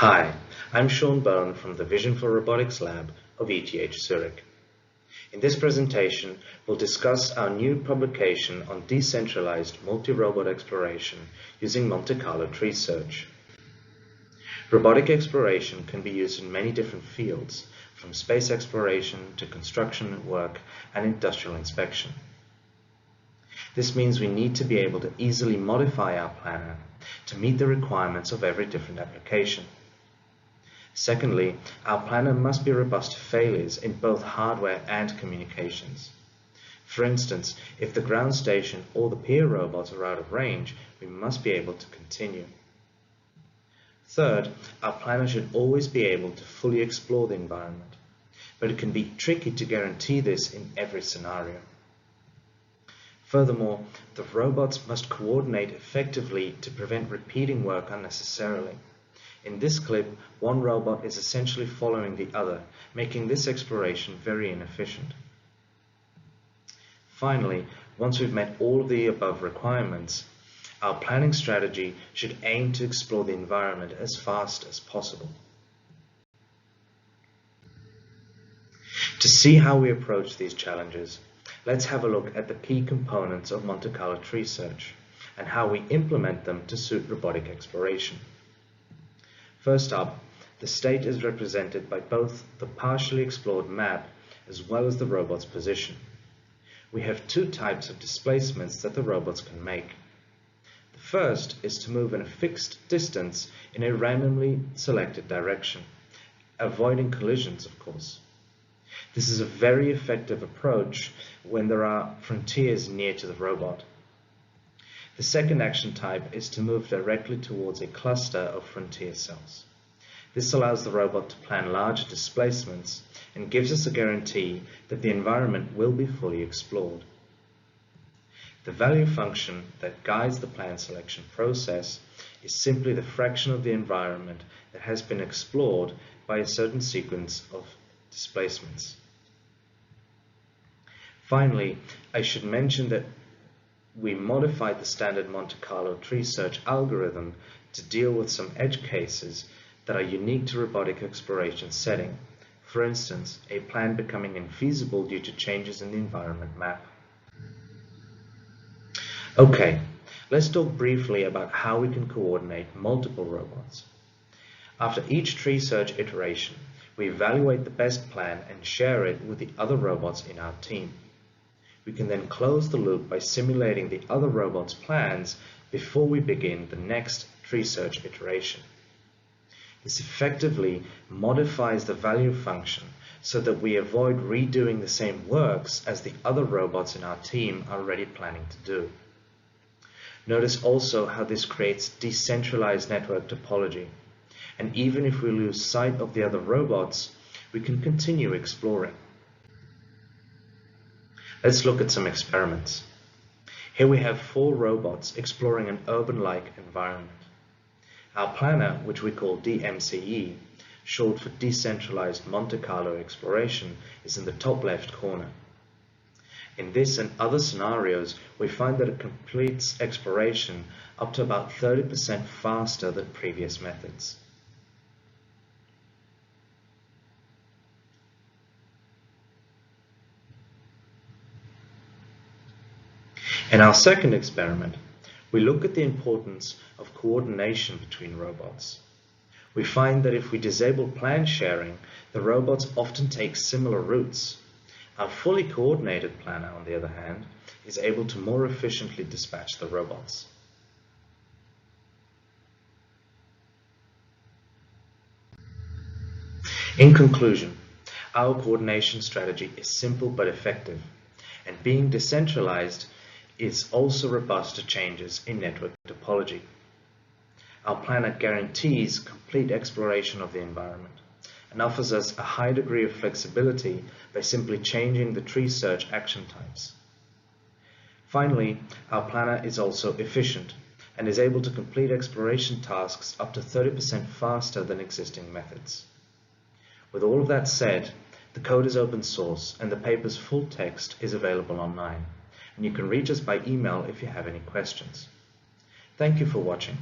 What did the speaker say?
Hi, I'm Sean Bone from the Vision for Robotics Lab of ETH Zurich. In this presentation, we'll discuss our new publication on decentralized multi-robot exploration using Monte Carlo Tree Search. Robotic exploration can be used in many different fields, from space exploration to construction work and industrial inspection. This means we need to be able to easily modify our planner to meet the requirements of every different application. Secondly, our planner must be robust to failures in both hardware and communications. For instance, if the ground station or the peer robots are out of range, we must be able to continue. Third, our planner should always be able to fully explore the environment, but it can be tricky to guarantee this in every scenario. Furthermore, the robots must coordinate effectively to prevent repeating work unnecessarily. In this clip, one robot is essentially following the other, making this exploration very inefficient. Finally, once we've met all of the above requirements, our planning strategy should aim to explore the environment as fast as possible. To see how we approach these challenges, let's have a look at the key components of Monte Carlo Tree Search and how we implement them to suit robotic exploration. First up, the state is represented by both the partially explored map as well as the robot's position. We have two types of displacements that the robots can make. The first is to move in a fixed distance in a randomly selected direction, avoiding collisions, of course. This is a very effective approach when there are frontiers near to the robot. The second action type is to move directly towards a cluster of frontier cells. This allows the robot to plan larger displacements and gives us a guarantee that the environment will be fully explored. The value function that guides the plan selection process is simply the fraction of the environment that has been explored by a certain sequence of displacements. Finally, I should mention that we modified the standard Monte Carlo Tree Search algorithm to deal with some edge cases that are unique to robotic exploration setting. For instance, a plan becoming infeasible due to changes in the environment map. Okay, let's talk briefly about how we can coordinate multiple robots. After each tree search iteration, we evaluate the best plan and share it with the other robots in our team. We can then close the loop by simulating the other robots' plans before we begin the next tree search iteration. This effectively modifies the value function so that we avoid redoing the same works as the other robots in our team are already planning to do. Notice also how this creates decentralized network topology, and even if we lose sight of the other robots, we can continue exploring. Let's look at some experiments. Here we have 4 robots exploring an urban-like environment. Our planner, which we call DMCE, short for Decentralized Monte Carlo Exploration, is in the top left corner. In this and other scenarios, we find that it completes exploration up to about 30% faster than previous methods. In our second experiment, we look at the importance of coordination between robots. We find that if we disable plan sharing, the robots often take similar routes. Our fully coordinated planner, on the other hand, is able to more efficiently dispatch the robots. In conclusion, our coordination strategy is simple but effective, and being decentralized is also robust to changes in network topology. Our planner guarantees complete exploration of the environment and offers us a high degree of flexibility by simply changing the tree search action types. Finally, our planner is also efficient and is able to complete exploration tasks up to 30% faster than existing methods. With all of that said, the code is open source and the paper's full text is available online, and you can reach us by email if you have any questions. Thank you for watching.